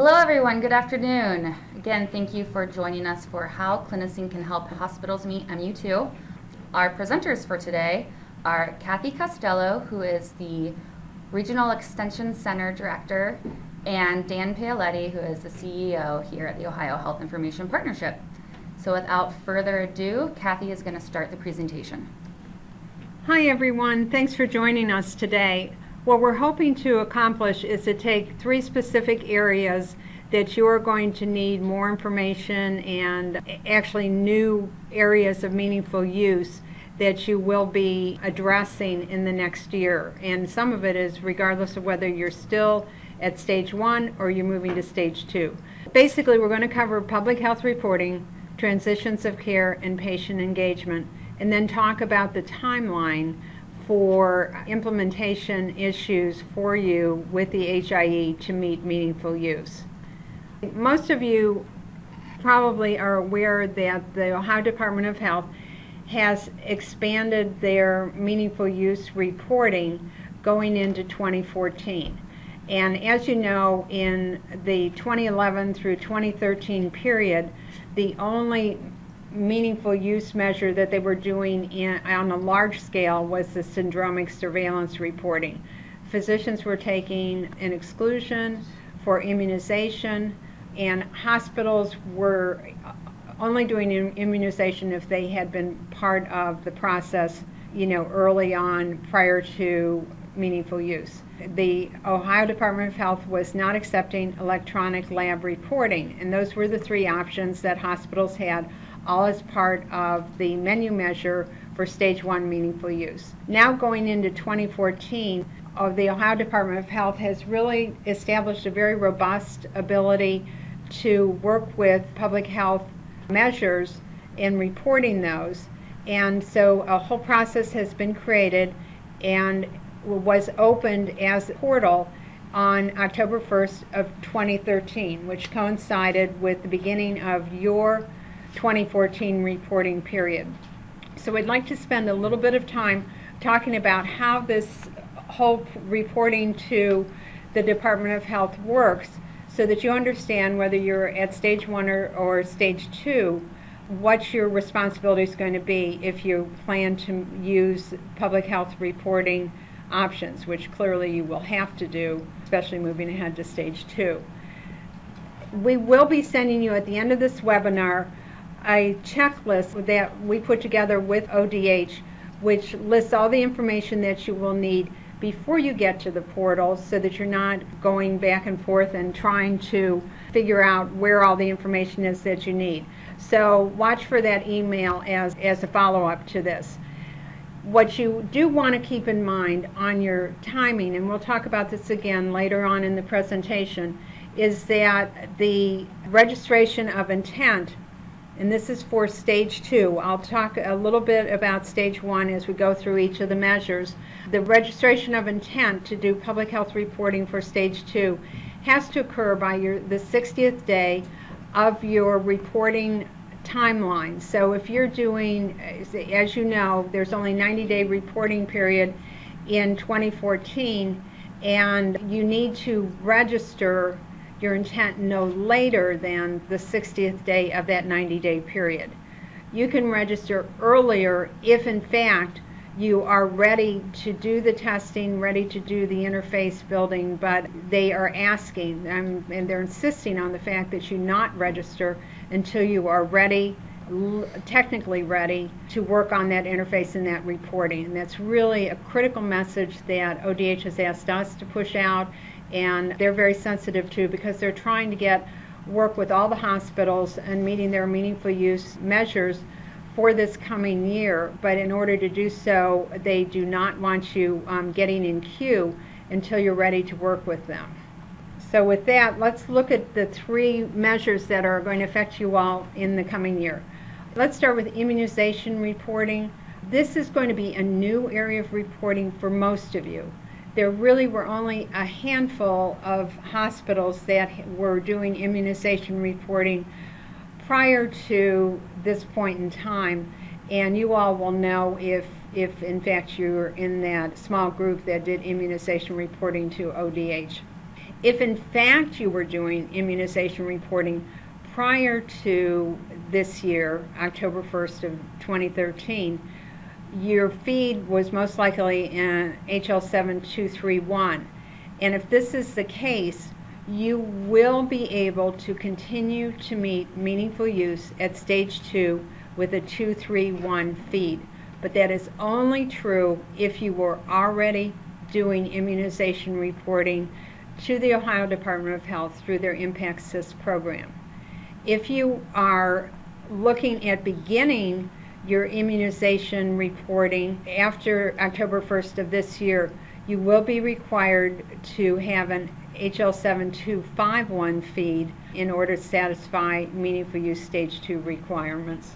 Hello everyone, good afternoon. Again, thank you for joining us for How CliniSync Can Help Hospitals Meet MU2. Our presenters for today are Cathy Costello, who is the Regional Extension Center Director, and Dan Paoletti, who is the CEO here at the Ohio Health Information Partnership. So without further ado, Cathy is going to start the presentation. Hi everyone, thanks for joining us today. What we're hoping to accomplish is to take three specific areas that you are going to need more information and actually new areas of meaningful use that you will be addressing in the next year. And some of it is regardless of whether you're still at stage 1 or you're moving to stage 2. Basically, we're going to cover public health reporting, transitions of care, and patient engagement, and then talk about the timeline for implementation issues for you with the HIE to meet meaningful use. Most of you probably are aware that the Ohio Department of Health has expanded their meaningful use reporting going into 2014. And as you know, in the 2011 through 2013 period, the only meaningful use measure that they were doing on a large scale was the syndromic surveillance reporting. Physicians were taking an exclusion for immunization, and hospitals were only doing immunization if they had been part of the process, early on prior to meaningful use. The Ohio Department of Health was not accepting electronic lab reporting, and those were the three options that hospitals had, all as part of the menu measure for stage 1 meaningful use. Now going into 2014, the Ohio Department of Health has really established a very robust ability to work with public health measures in reporting those. And so a whole process has been created and was opened as a portal on October 1st of 2013, which coincided with the beginning of your 2014 reporting period. So we'd like to spend a little bit of time talking about how this whole reporting to the Department of Health works so that you understand whether you're at stage 1 or stage 2, what your responsibility is going to be if you plan to use public health reporting options, which clearly you will have to do, especially moving ahead to stage 2. We will be sending you at the end of this webinar a checklist that we put together with ODH, which lists all the information that you will need before you get to the portal so that you're not going back and forth and trying to figure out where all the information is that you need. So watch for that email as a follow-up to this. What you do want to keep in mind on your timing, and we'll talk about this again later on in the presentation, is that the registration of intent, and this is for stage 2. I'll talk a little bit about stage 1 as we go through each of the measures. The registration of intent to do public health reporting for stage 2 has to occur by the 60th day of your reporting timeline. So if you're doing, as you know, there's only 90-day reporting period in 2014, and you need to register your intent no later than the 60th day of that 90-day period. You can register earlier if in fact you are ready to do the testing, ready to do the interface building, but they are asking and they're insisting on the fact that you not register until you are ready, technically ready, to work on that interface and that reporting. And that's really a critical message that ODH has asked us to push out, and they're very sensitive to, because they're trying to work with all the hospitals and meeting their meaningful use measures for this coming year. But in order to do so, they do not want you getting in queue until you're ready to work with them. So with that, let's look at the three measures that are going to affect you all in the coming year. Let's start with immunization reporting. This is going to be a new area of reporting for most of you. There really were only a handful of hospitals that were doing immunization reporting prior to this point in time, and you all will know if in fact you're in that small group that did immunization reporting to ODH. If in fact you were doing immunization reporting prior to this year, October 1st of 2013, your feed was most likely in HL7231. And if this is the case, you will be able to continue to meet meaningful use at stage 2 with a 231 feed. But that is only true if you were already doing immunization reporting to the Ohio Department of Health through their Impact Assist program. If you are looking at beginning your immunization reporting after October 1st of this year, you will be required to have an HL7251 feed in order to satisfy meaningful use stage 2 requirements.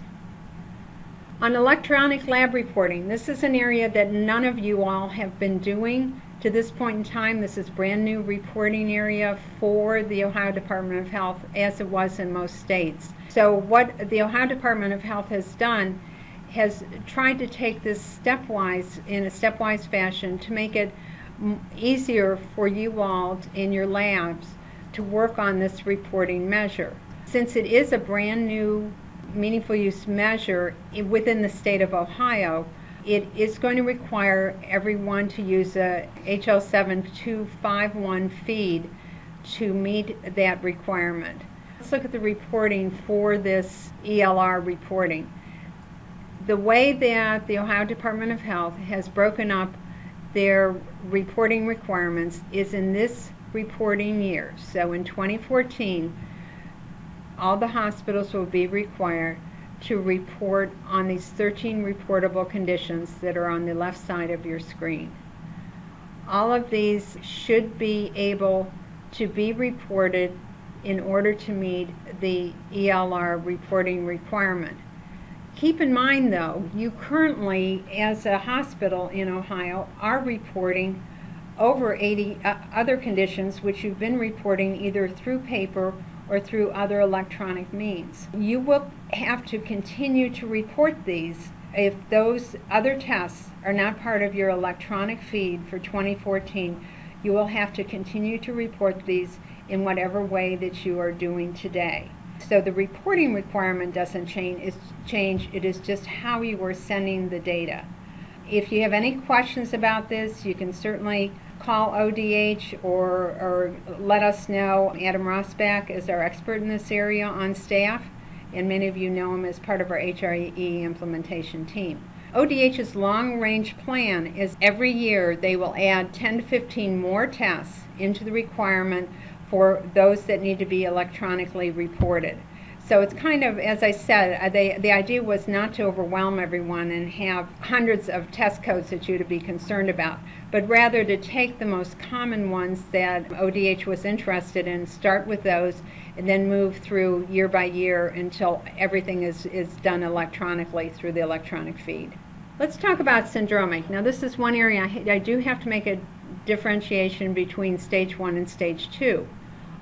On electronic lab reporting, this is an area that none of you all have been doing to this point in time. This is brand new reporting area for the Ohio Department of Health, as it was in most states. So what the Ohio Department of Health has done has tried to take this in a stepwise fashion to make it easier for you all in your labs to work on this reporting measure. Since it is a brand new meaningful use measure within the state of Ohio, it is going to require everyone to use a HL7251 feed to meet that requirement. Let's look at the reporting for this ELR reporting. The way that the Ohio Department of Health has broken up their reporting requirements is in this reporting year. So in 2014, all the hospitals will be required to report on these 13 reportable conditions that are on the left side of your screen. All of these should be able to be reported in order to meet the ELR reporting requirement. Keep in mind though, you currently, as a hospital in Ohio, are reporting over 80 other conditions which you've been reporting either through paper or through other electronic means. You will have to continue to report these if those other tests are not part of your electronic feed for 2014. You will have to continue to report these in whatever way that you are doing today. So the reporting requirement doesn't change, it is just how you are sending the data. If you have any questions about this, you can certainly call ODH or let us know. Adam Rosbach is our expert in this area on staff, and many of you know him as part of our HIE implementation team. ODH's long-range plan is every year they will add 10 to 15 more tests into the requirement for those that need to be electronically reported. So it's kind of, as I said, the idea was not to overwhelm everyone and have hundreds of test codes that you to be concerned about, but rather to take the most common ones that ODH was interested in, start with those, and then move through year by year until everything is done electronically through the electronic feed. Let's talk about syndromic. Now this is one area I do have to make a differentiation between stage 1 and stage 2.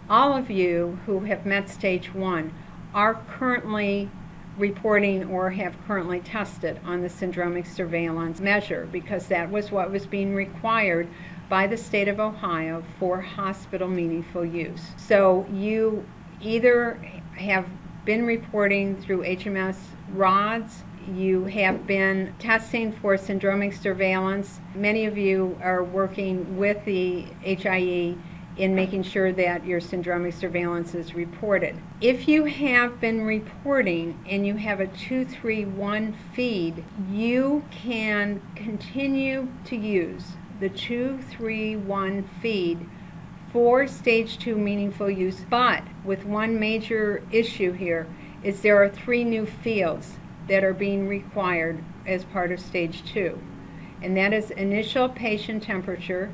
All of you who have met stage 1 are currently reporting or have currently tested on the syndromic surveillance measure, because that was what was being required by the state of Ohio for hospital meaningful use. So you either have been reporting through HMS rods, you have been testing for syndromic surveillance. Many of you are working with the HIE in making sure that your syndromic surveillance is reported. If you have been reporting and you have a 231 feed, you can continue to use the 231 feed for stage 2 meaningful use, but with one major issue here is there are 3 new fields that are being required as part of stage 2, and that is initial patient temperature,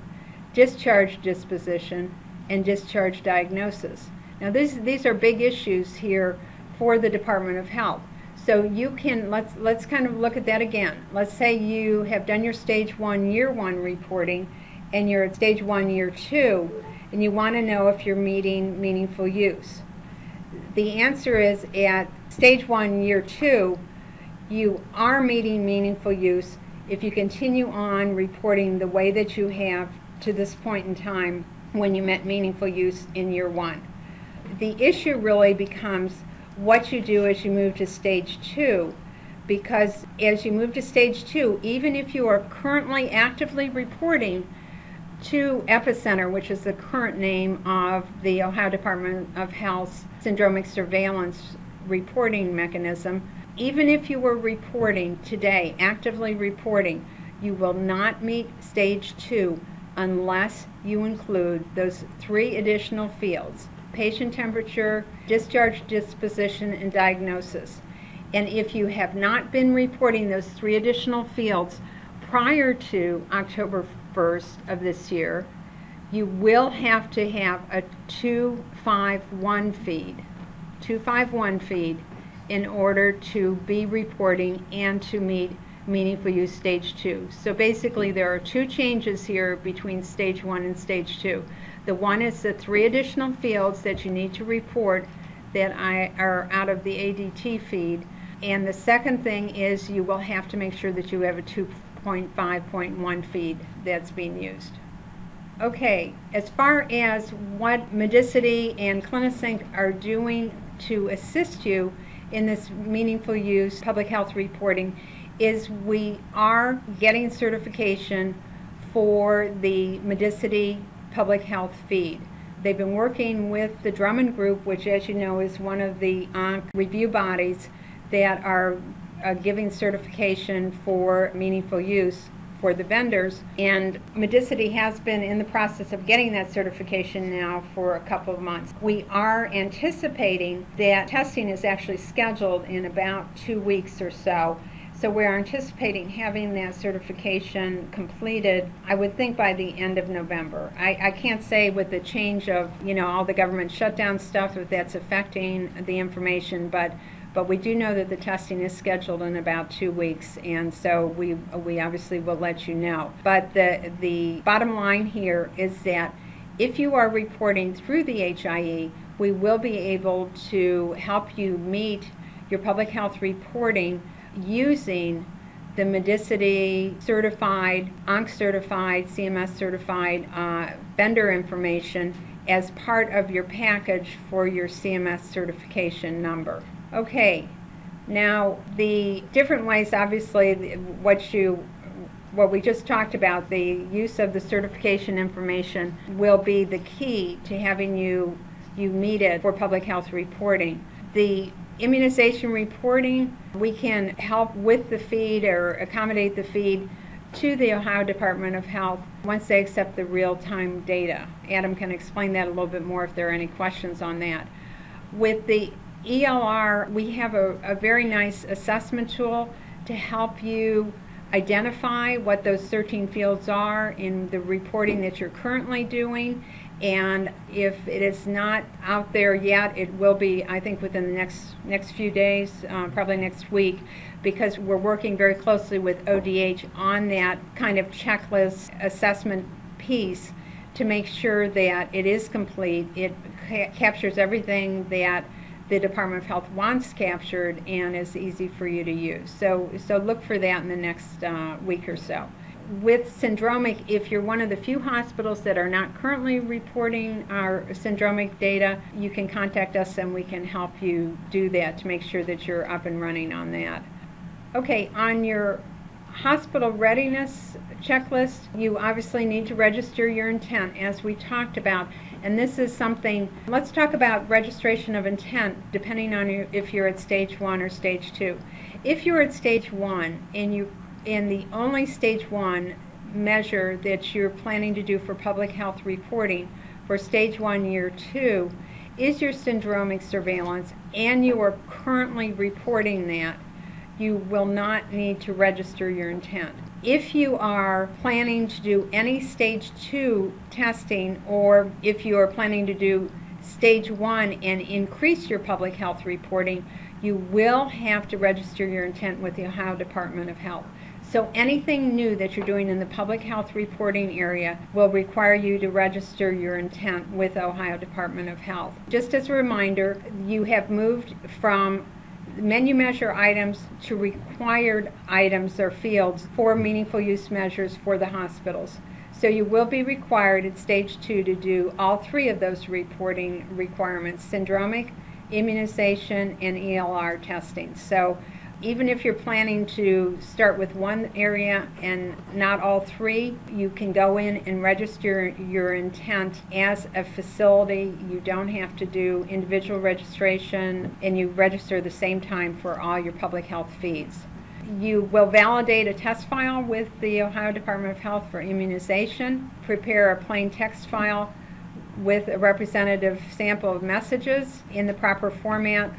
discharge disposition, and discharge diagnosis. Now these are big issues here for the Department of Health. So you can, let's kind of look at that again. Let's say you have done your stage 1 year 1 reporting and you're at stage 1 year 2 and you want to know if you're meeting meaningful use. The answer is at stage 1 year 2 you are meeting meaningful use if you continue on reporting the way that you have to this point in time when you met meaningful use in year 1. The issue really becomes what you do as you move to stage 2, because as you move to stage 2, even if you are currently actively reporting to Epicenter, which is the current name of the Ohio Department of Health's syndromic surveillance reporting mechanism, even if you were reporting today, actively reporting, you will not meet stage 2 unless you include those 3 additional fields: patient temperature, discharge disposition, and diagnosis. And if you have not been reporting those 3 additional fields prior to October 1st of this year, you will have to have a 251 feed in order to be reporting and to meet meaningful use stage 2. So basically there are 2 changes here between stage 1 and stage 2. The one is the 3 additional fields that you need to report that are out of the ADT feed. And the second thing is you will have to make sure that you have a 2.5.1 feed that's being used. Okay, as far as what Medicity and CliniSync are doing to assist you in this meaningful use public health reporting is we are getting certification for the Medicity public health feed. They've been working with the Drummond Group, which, as you know, is one of the review bodies that are giving certification for meaningful use for the vendors. And Medicity has been in the process of getting that certification now for a couple of months. We are anticipating that testing is actually scheduled in about 2 weeks or so. So we're anticipating having that certification completed, I would think, by the end of November. I can't say with the change of, all the government shutdown stuff, if that's affecting the information, but we do know that the testing is scheduled in about 2 weeks, and so we obviously will let you know. But the bottom line here is that if you are reporting through the HIE, we will be able to help you meet your public health reporting using the Medicity certified, ONC certified, CMS certified vendor information as part of your package for your CMS certification number. Okay, now the different ways, obviously, what we just talked about, the use of the certification information will be the key to having you meet it for public health reporting. The immunization reporting, we can help with the feed or accommodate the feed to the Ohio Department of Health once they accept the real-time data. Adam can explain that a little bit more if there are any questions on that. With the ELR, we have a very nice assessment tool to help you identify what those 13 fields are in the reporting that you're currently doing. And if it is not out there yet, it will be, I think, within the next few days, probably next week, because we're working very closely with ODH on that kind of checklist assessment piece to make sure that it is complete. It captures everything that the Department of Health wants captured and is easy for you to use. So look for that in the next week or so. With syndromic, if you're one of the few hospitals that are not currently reporting our syndromic data, you can contact us and we can help you do that to make sure that you're up and running on that. Okay, on your hospital readiness checklist, you obviously need to register your intent, as we talked about. And this is something, let's talk about registration of intent depending on if you're at stage 1 or stage 2. If you're at stage 1 and the only stage 1 measure that you're planning to do for public health reporting for stage 1 year 2 is your syndromic surveillance, and you are currently reporting that, you will not need to register your intent. If you are planning to do any stage 2 testing, or if you are planning to do stage 1 and increase your public health reporting, you will have to register your intent with the Ohio Department of Health. So anything new that you're doing in the public health reporting area will require you to register your intent with Ohio Department of Health. Just as a reminder, you have moved from menu measure items to required items or fields for meaningful use measures for the hospitals. So you will be required at stage 2 to do all 3 of those reporting requirements: syndromic, immunization, and ELR testing. So even if you're planning to start with one area and not all 3, you can go in and register your intent as a facility. You don't have to do individual registration, and you register the same time for all your public health fees. You will validate a test file with the Ohio Department of Health for immunization, prepare a plain text file with a representative sample of messages in the proper format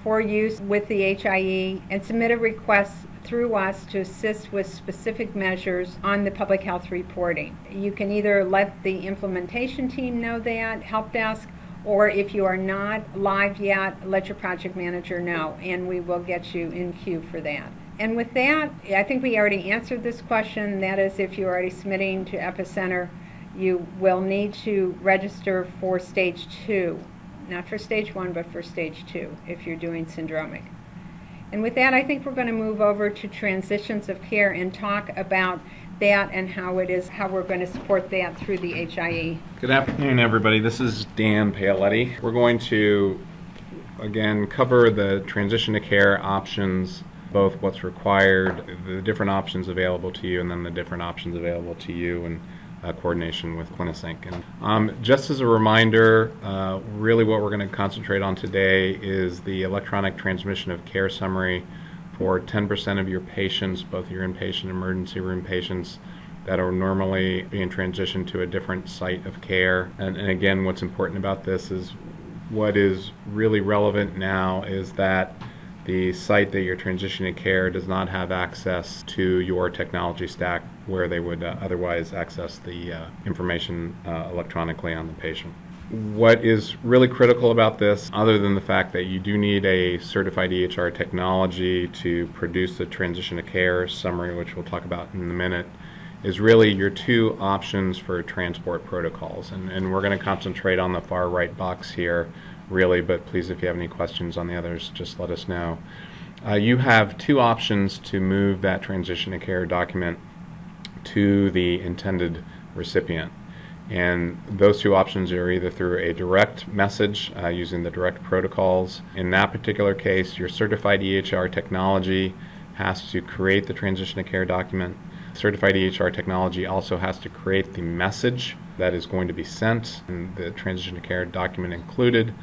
for use with the HIE, and submit a request through us to assist with specific measures on the public health reporting. You can either let the implementation team know that, help desk, or if you are not live yet, let your project manager know, and we will get you in queue for that. And with that, I think we already answered this question. That is, if you're already submitting to Epicenter, you will need to register for stage 2. Not for stage 1, but for stage 2 if you're doing syndromic. And with that, I think we're going to move over to transitions of care and talk about that and how we're going to support that through the HIE. Good afternoon, everybody. This is Dan Paoletti. We're going to, again, cover the transition to care options, both what's required, the different options available to you, and then the different options available to you, and coordination with CliniSync. And just as a reminder, really what we're going to concentrate on today is the electronic transmission of care summary for 10% of your patients, both your inpatient and emergency room patients that are normally being transitioned to a different site of care. And again, what's important about this is what is really relevant now is that the site that you're transitioning to care does not have access to your technology stack where they would otherwise access the information electronically on the patient. What is really critical about this, other than the fact that you do need a certified EHR technology to produce the transition to care summary, which we'll talk about in a minute, is really your 2 options for transport protocols. And we're going to concentrate on the far right box here, really, but please, if you have any questions on the others, just let us know. You have 2 options to move that transition to care document to the intended recipient. And those 2 options are either through a direct message using the direct protocols. In that particular case, your certified EHR technology has to create the transition to care document. Certified EHR technology also has to create the message that is going to be sent, and the transition to care document included.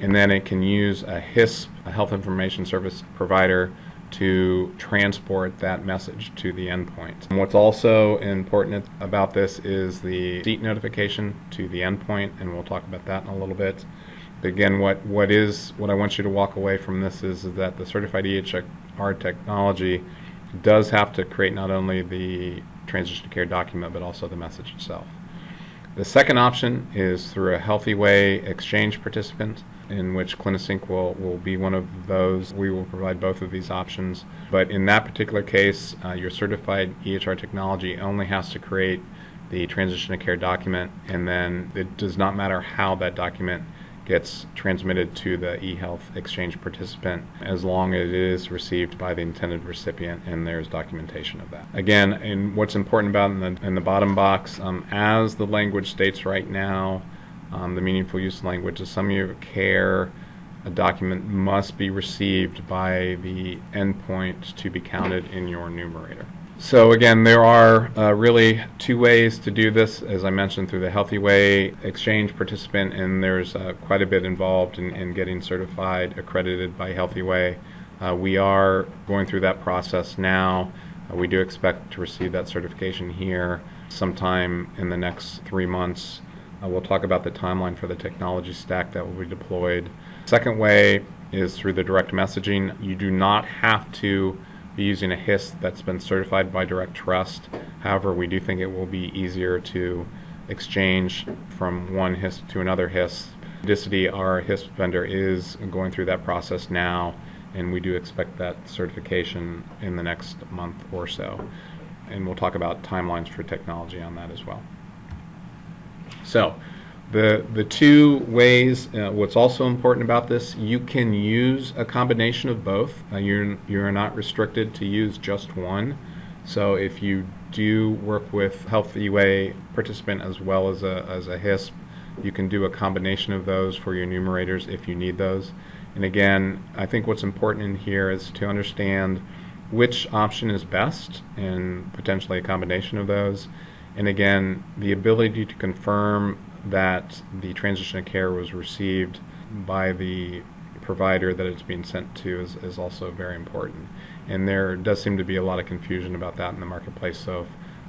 And then it can use a HISP, a health information service provider, to transport that message to the endpoint. And what's also important about this is the receipt notification to the endpoint, and we'll talk about that in a little bit. But again, what I want you to walk away from this is that the certified EHR technology does have to create not only the transition to care document, but also the message itself. The second option is through a Healthy Way exchange participant, in which CliniSync will be one of those. We will provide both of these options. But in that particular case, your certified EHR technology only has to create the transition to care document, and then it does not matter how that document gets transmitted to the eHealth exchange participant, as long as it is received by the intended recipient and there's documentation of that. Again, and what's important about in the bottom box, as the language states right now, the meaningful use language, the summary of care, a document must be received by the endpoint to be counted in your numerator. So again, there are really 2 ways to do this, as I mentioned, through the Healthy Way exchange participant, and there's quite a bit involved in getting certified, accredited by Healthy Way. We are going through that process now. We do expect to receive that certification here sometime in the next 3 months. We'll talk about the timeline for the technology stack that will be deployed. Second way is through the direct messaging. You do not have to be using a HIS that's been certified by Direct Trust. However, we do think it will be easier to exchange from one HIS to another HIS. Dicity, our HIS vendor, is going through that process now, and we do expect that certification in the next month or so. And we'll talk about timelines for technology on that as well. So, the 2 ways, what's also important about this, you can use a combination of both. You're not restricted to use just one. So if you do work with Health EUA participant as well as a HISP. You can do a combination of those for your enumerators if you need those. And again, I think what's important in here is to understand which option is best and potentially a combination of those. And again, the ability to confirm that the transition of care was received by the provider that it's being sent to is also very important. And there does seem to be a lot of confusion about that in the marketplace, so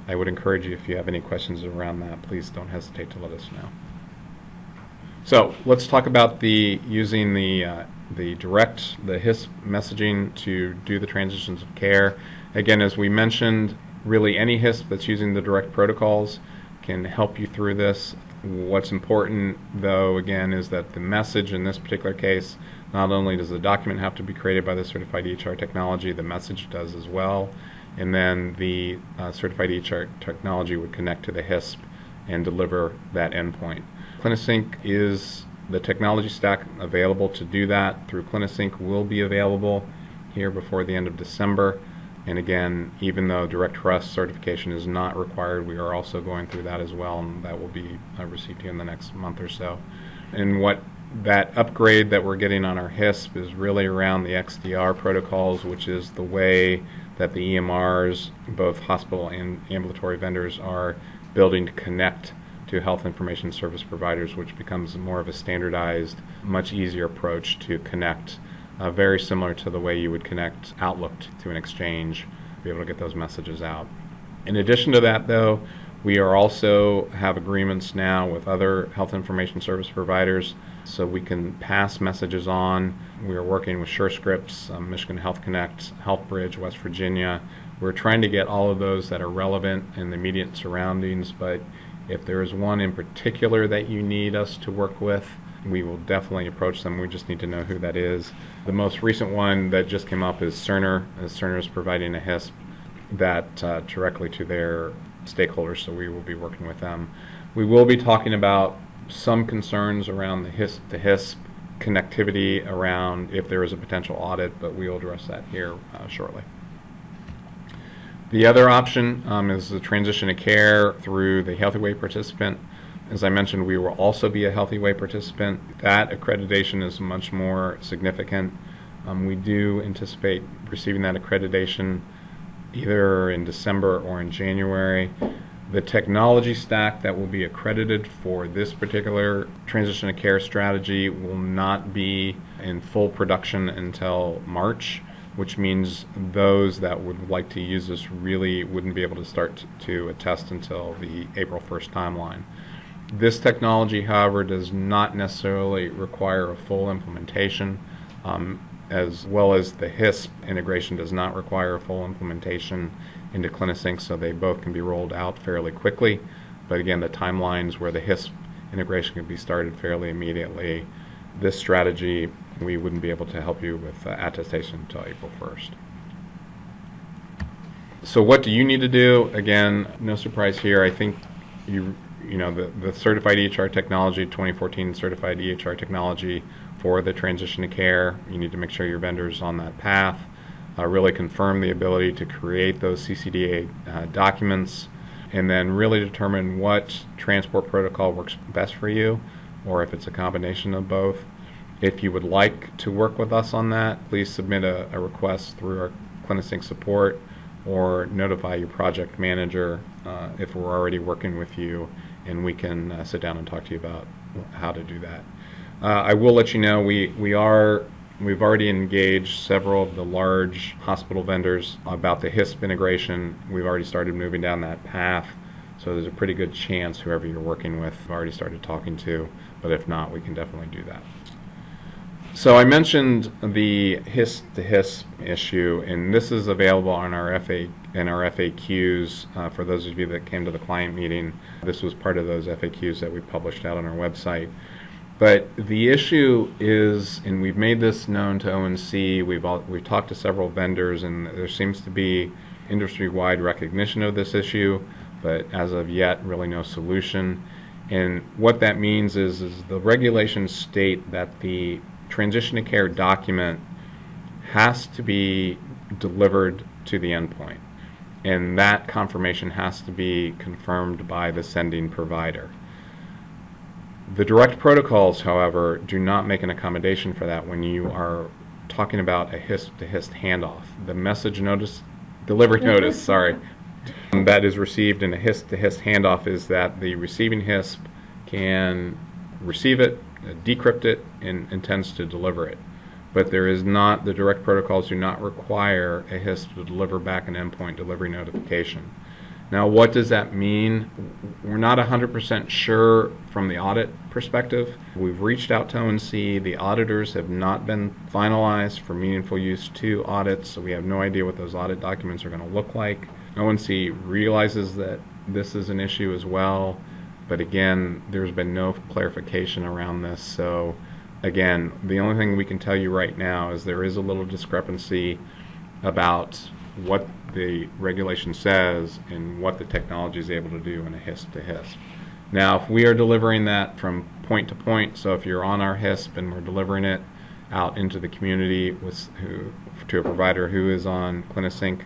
I would encourage you, if you have any questions around that, please don't hesitate to let us know. So let's talk about using the HISP messaging to do the transitions of care. Again, as we mentioned, really any HISP that's using the direct protocols can help you through this. What's important, though, again, is that the message in this particular case, not only does the document have to be created by the certified EHR technology, the message does as well, and then the certified EHR technology would connect to the HISP and deliver that endpoint. CliniSync is the technology stack available to do that through CliniSync will be available here before the end of December. And again, even though direct trust certification is not required, we are also going through that as well, and that will be received here in the next month or so. And what that upgrade that we're getting on our HISP is really around the XDR protocols, which is the way that the EMRs, both hospital and ambulatory vendors, are building to connect to health information service providers, which becomes more of a standardized, much easier approach to connect, very similar to the way you would connect Outlook to an exchange, be able to get those messages out. In addition to that, though, we are also have agreements now with other health information service providers, so we can pass messages on. We are working with SureScripts, Michigan Health Connect, HealthBridge, West Virginia. We're trying to get all of those that are relevant in the immediate surroundings, but if there is one in particular that you need us to work with, we will definitely approach them. We just need to know who that is. The most recent one that just came up is Cerner. Cerner is providing a HISP that directly to their stakeholders, so we will be working with them. We will be talking about some concerns around the HISP connectivity around if there is a potential audit, but we will address that here shortly. The other option is the transition of care through the Health EUA participant. As I mentioned, we will also be a Health EUA participant. That accreditation is much more significant. We do anticipate receiving that accreditation either in December or in January. The technology stack that will be accredited for this particular transition of care strategy will not be in full production until March, which means those that would like to use this really wouldn't be able to start to attest until the April 1st timeline. This technology, however, does not necessarily require a full implementation, as well as the HISP integration does not require a full implementation into CliniSync, so they both can be rolled out fairly quickly. But again, the timelines where the HISP integration can be started fairly immediately. This strategy, we wouldn't be able to help you with attestation until April 1st. So what do you need to do? Again, no surprise here. I think you know the certified EHR technology, 2014 certified EHR technology for the transition to care. You need to make sure your vendor's on that path. Really confirm the ability to create those CCDA documents, and then really determine what transport protocol works best for you, or if it's a combination of both. If you would like to work with us on that, please submit a request through our CliniSync support, or notify your project manager if we're already working with you, and we can sit down and talk to you about how to do that. I will let you know we've already engaged several of the large hospital vendors about the HISP integration. We've already started moving down that path, so there's a pretty good chance whoever you're working with have already started talking to, but if not, we can definitely do that. So I mentioned the HISP issue, and this is available on our FAQs for those of you that came to the client meeting. This was part of those FAQs that we published out on our website. But the issue is, and we've made this known to ONC, we've talked to several vendors, and there seems to be industry-wide recognition of this issue, but as of yet, really no solution. And what that means is the regulations state that the transition to care document has to be delivered to the endpoint. and that confirmation has to be confirmed by the sending provider. The direct protocols, however, do not make an accommodation for that when you are talking about a HISP-to-HISP handoff. The message notice, delivery notice, sorry, that is received in a HISP-to-HISP handoff is that the receiving HISP can receive it, decrypt it, and intends to deliver it. But there is not, the direct protocols do not require a HISP to deliver back an endpoint delivery notification. Now, what does that mean? We're not 100% sure from the audit perspective. We've reached out to ONC. The auditors have not been finalized for meaningful use 2 audits, so we have no idea what those audit documents are going to look like. ONC realizes that this is an issue as well, but again, there's been no clarification around this. So again, the only thing we can tell you right now is there is a little discrepancy about what the regulation says and what the technology is able to do in a HISP-to-HISP. Now, if we are delivering that from point to point, so if you're on our HISP and we're delivering it out into the community to a provider who is on CliniSync,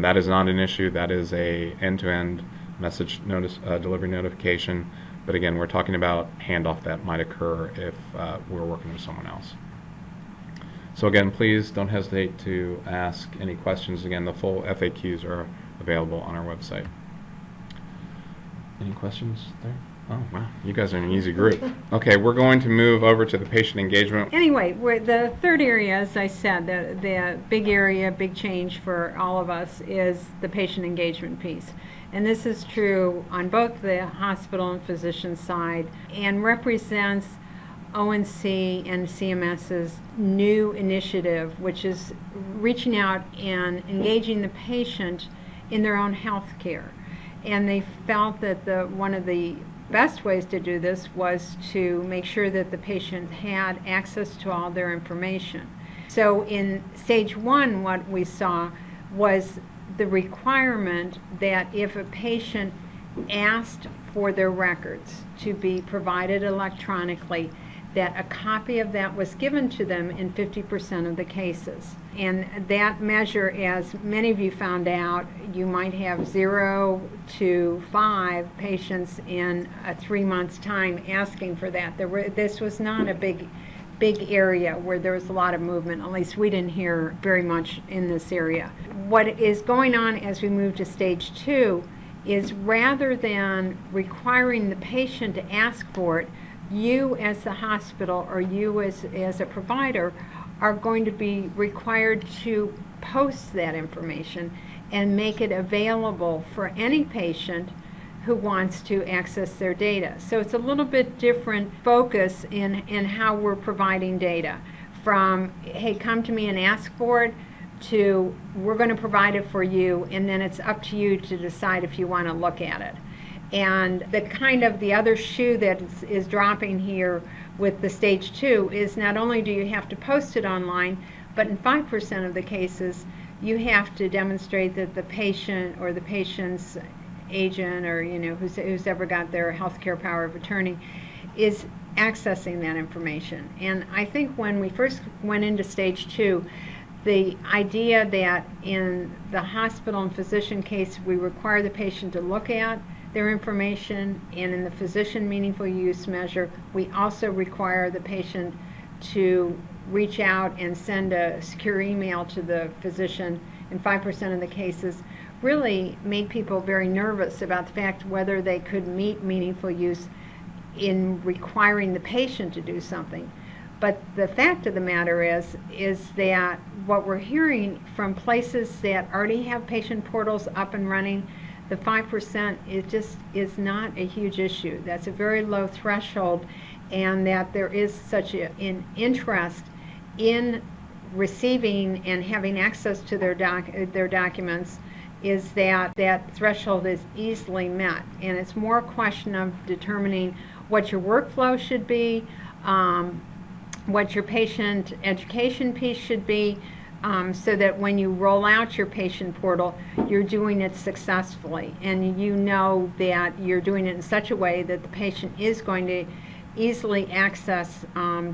that is not an issue. That is a end-to-end message notice delivery notification. But again, we're talking about handoff that might occur if we're working with someone else. So again, please don't hesitate to ask any questions. Again, the full FAQs are available on our website. Any questions there? Oh, wow. You guys are an easy group. Okay, we're going to move over to the patient engagement. Anyway, the third area, as I said, the big area, big change for all of us is the patient engagement piece. And this is true on both the hospital and physician side and represents ONC and CMS's new initiative, which is reaching out and engaging the patient in their own health care. And they felt that one of the best ways to do this was to make sure that the patient had access to all their information. So in stage 1, what we saw was the requirement that if a patient asked for their records to be provided electronically, that a copy of that was given to them in 50% of the cases. And that measure, as many of you found out, you might have 0 to 5 patients in a 3 months' time asking for that. This was not a big area where there was a lot of movement. At least we didn't hear very much in this area. What is going on as we move to stage 2 is rather than requiring the patient to ask for it, you as the hospital or you as a provider are going to be required to post that information and make it available for any patient who wants to access their data. So it's a little bit different focus in how we're providing data. From, hey, come to me and ask for it, to we're going to provide it for you, and then it's up to you to decide if you want to look at it. And the other shoe that is dropping here with the stage 2 is not only do you have to post it online, but in 5% of the cases, you have to demonstrate that the patient or the patient's agent or who's ever got their healthcare power of attorney is accessing that information. And I think when we first went into stage 2, the idea that in the hospital and physician case we require the patient to look at their information, and in the physician meaningful use measure we also require the patient to reach out and send a secure email to the physician in 5% of the cases, really made people very nervous about the fact whether they could meet meaningful use in requiring the patient to do something. But the fact of the matter is that what we're hearing from places that already have patient portals up and running, the 5% is not a huge issue. That's a very low threshold, and that there is such an interest in receiving and having access to their documents is that threshold is easily met. And it's more a question of determining what your workflow should be, what your patient education piece should be, so that when you roll out your patient portal, you're doing it successfully, and you know that you're doing it in such a way that the patient is going to easily access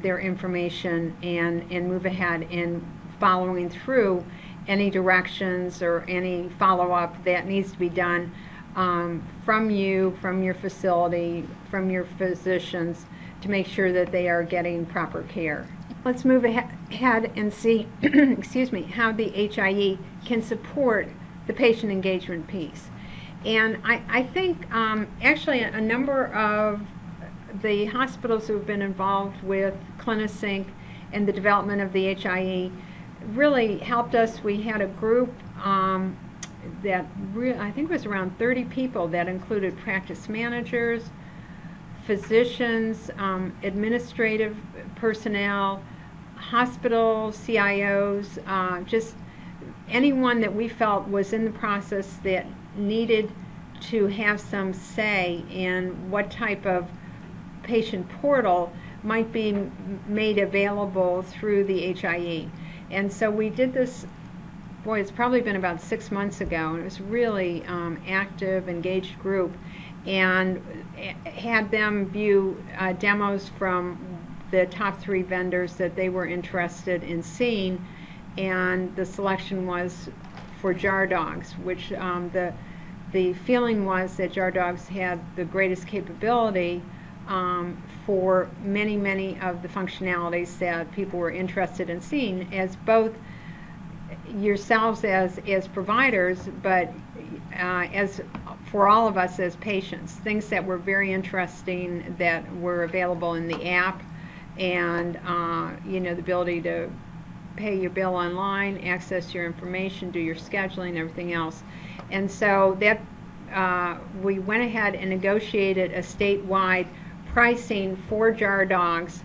their information and move ahead in following through any directions or any follow-up that needs to be done from you, from your facility, from your physicians, to make sure that they are getting proper care. Let's move ahead and see excuse me, how the HIE can support the patient engagement piece. And I think actually a number of the hospitals who have been involved with CliniSync and the development of the HIE really helped us. We had a group that I think was around 30 people that included practice managers, physicians, administrative personnel, hospital CIOs, just anyone that we felt was in the process that needed to have some say in what type of patient portal might be made available through the HIE. And so we did this, boy, it's probably been about 6 months ago, and it was really active, engaged group, and had them view demos from the top 3 vendors that they were interested in seeing, and the selection was for Jar Dogs, which the feeling was that Jar Dogs had the greatest capability for many of the functionalities that people were interested in seeing, as both yourselves as providers, but as for all of us as patients. Things that were very interesting that were available in the app, and you know, the ability to pay your bill online, access your information, do your scheduling, everything else. And so that we went ahead and negotiated a statewide pricing for Jar Dogs,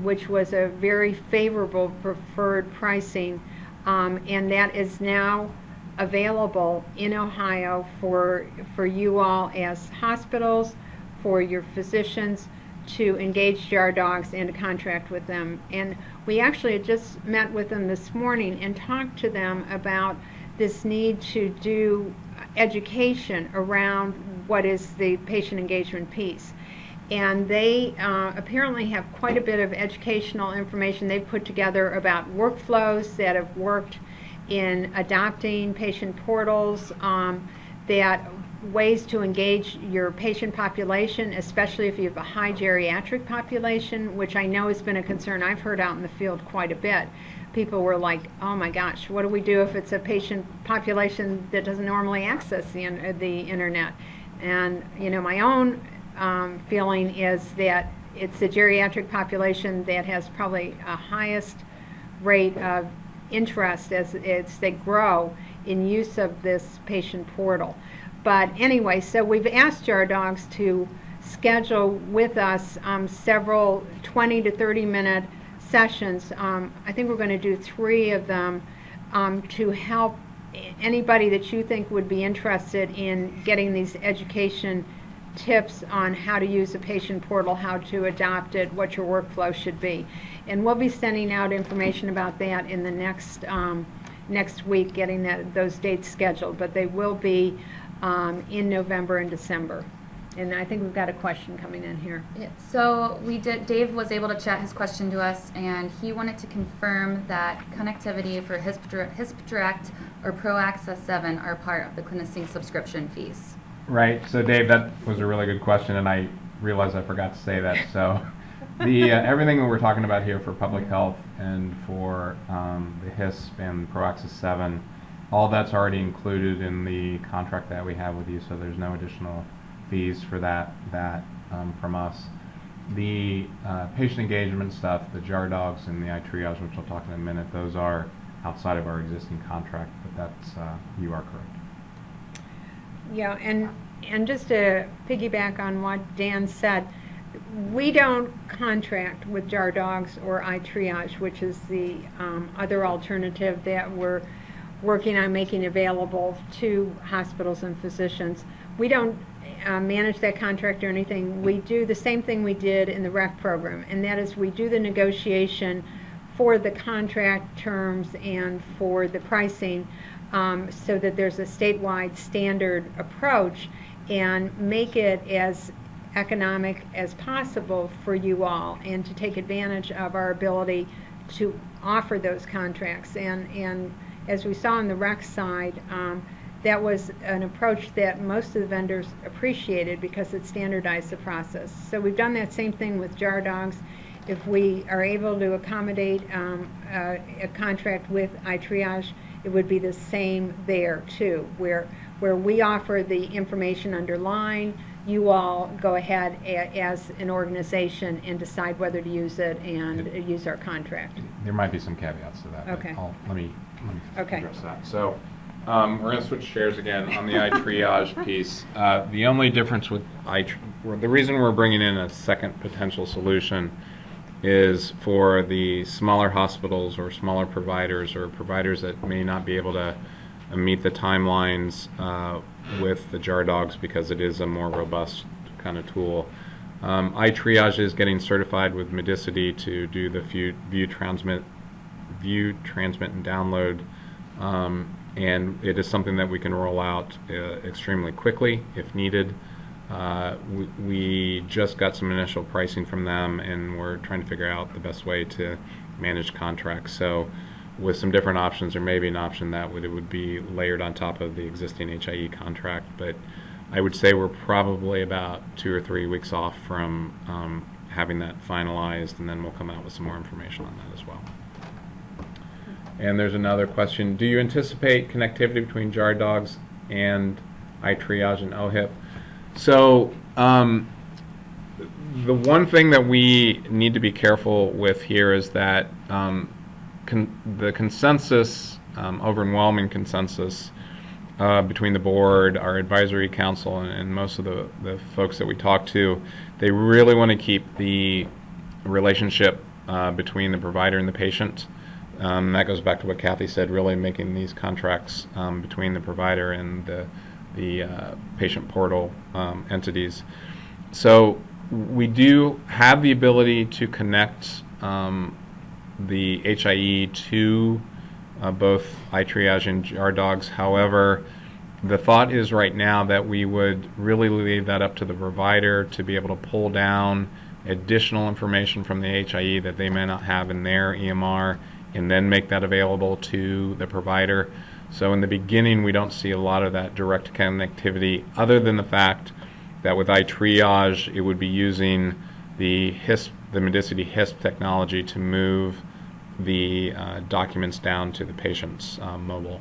which was a very favorable preferred pricing, and that is now available in Ohio for you all as hospitals, for your physicians to engage Jar Dogs and to contract with them. And we actually had just met with them this morning and talked to them about this need to do education around what is the patient engagement piece. And they apparently have quite a bit of educational information they've put together about workflows that have worked in adopting patient portals, that ways to engage your patient population, especially if you have a high geriatric population, which I know has been a concern I've heard out in the field quite a bit. People were like, oh my gosh, what do we do if it's a patient population that doesn't normally access the internet? And you know, my own feeling is that it's the geriatric population that has probably a highest rate of interest as they grow in use of this patient portal. But anyway, so we've asked Jar Dogs to schedule with us several 20 to 30 minute sessions. I think we're going to do 3 of them to help anybody that you think would be interested in getting these education tips on how to use a patient portal, how to adopt it, what your workflow should be. And we'll be sending out information about that in the next week, getting those dates scheduled. But they will be in November and December. And I think we've got a question coming in here. Yeah, so Dave was able to chat his question to us, and he wanted to confirm that connectivity for HISP Direct or Pro Access 7 are part of the CliniSync subscription fees. Right. So Dave, that was a really good question, and I realized I forgot to say that. So the everything that we're talking about here for public health and for the HISP and Pro Access 7, all that's already included in the contract that we have with you, so there's no additional fees for that from us. The patient engagement stuff, the Jar Dogs and the iTriage, which I'll talk in a minute, those are outside of our existing contract, but that's, you are correct. Yeah, and just to piggyback on what Dan said, we don't contract with Jar Dogs or iTriage, which is the other alternative that we're working on making available to hospitals and physicians. We don't manage that contract or anything. We do the same thing we did in the REC program, and that is we do the negotiation for the contract terms and for the pricing, so that there's a statewide standard approach, and make it as economic as possible for you all, and to take advantage of our ability to offer those contracts. And as we saw on the rec side, that was an approach that most of the vendors appreciated because it standardized the process. So we've done that same thing with jar dogs. If we are able to accommodate a contract with iTriage, it would be the same there too, where we offer the information underlying, you all go ahead as an organization and decide whether to use it and use our contract. There might be some caveats to that. Okay. Let me Okay. address that. So we're going to switch chairs again on the iTriage piece. The only difference with the reason we're bringing in a second potential solution is for the smaller hospitals or smaller providers or providers that may not be able to meet the timelines with the jar dogs because it is a more robust kind of tool. iTriage is getting certified with Medicity to do the view, transmit, and download, and it is something that we can roll out extremely quickly if needed. We just got some initial pricing from them, and we're trying to figure out the best way to manage contracts. So with some different options, there may be an option that it would be layered on top of the existing HIE contract, but I would say we're probably about 2 or 3 weeks off from having that finalized, and then we'll come out with some more information on that as well. And there's another question. Do you anticipate connectivity between jar dogs and iTriage and OHIP? So the one thing that we need to be careful with here is that the consensus, overwhelming consensus between the board, our advisory council, and most of the folks that we talk to, they really want to keep the relationship between the provider and the patient. That goes back to what Cathy said, really making these contracts between the provider and the patient portal entities. So we do have the ability to connect the HIE to both iTriage and jar dogs. However, the thought is right now that we would really leave that up to the provider to be able to pull down additional information from the HIE that they may not have in their EMR and then make that available to the provider. So in the beginning, we don't see a lot of that direct connectivity, other than the fact that with iTriage, it would be using the Medicity HISP technology to move the documents down to the patient's mobile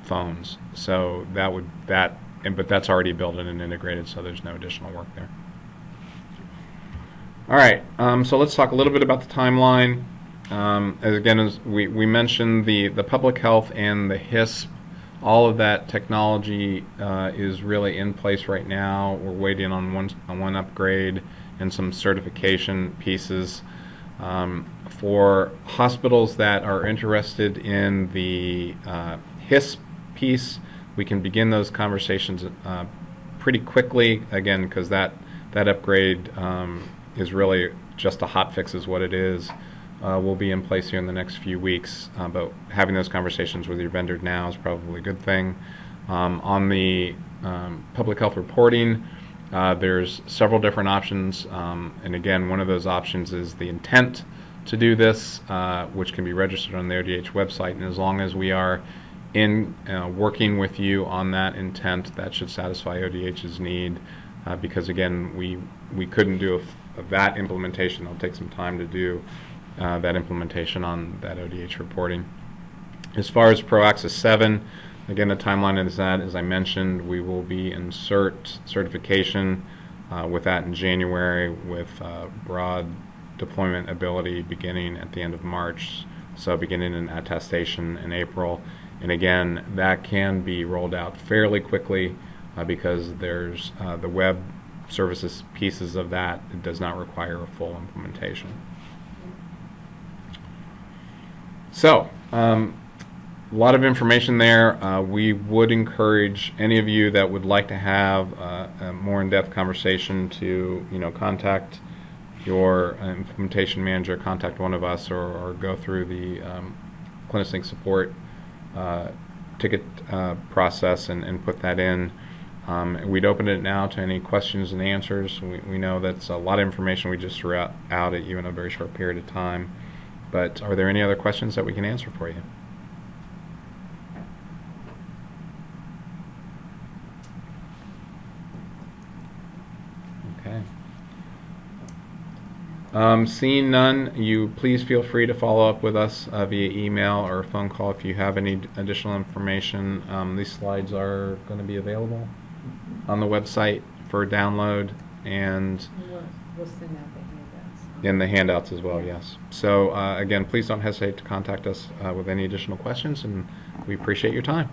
phones. So but that's already built in and integrated, so there's no additional work there. All right, so let's talk a little bit about the timeline. As we mentioned, the public health and the HISP, all of that technology is really in place right now. We're waiting on one upgrade and some certification pieces. For hospitals that are interested in the HISP piece, we can begin those conversations pretty quickly, again, because that upgrade is really just a hot fix is what it is. Will be in place here in the next few weeks, but having those conversations with your vendor now is probably a good thing. On the public health reporting, there's several different options, and again, one of those options is the intent to do this, which can be registered on the ODH website, and as long as we are working with you on that intent, that should satisfy ODH's need, because again, we couldn't do a VAT implementation. It'll take some time to do that implementation on that ODH reporting. As far as ProAccess 7, again, the timeline is that, as I mentioned, we will be in certification with that in January, with broad deployment ability beginning at the end of March, so beginning an attestation in April. And again, that can be rolled out fairly quickly because there's the web services pieces of that. It does not require a full implementation. So, a lot of information there. We would encourage any of you that would like to have a more in-depth conversation to, contact your implementation manager, contact one of us, or go through the CliniSync support ticket process and put that in. We'd open it now to any questions and answers. We know that's a lot of information we just threw out at you in a very short period of time. But are there any other questions that we can answer for you? Seeing none, you please feel free to follow up with us via email or phone call if you have any additional information. These slides are going to be available on the website for download and We'll send out the handouts. in the handouts as well, yes. So again, please don't hesitate to contact us with any additional questions, and we appreciate your time.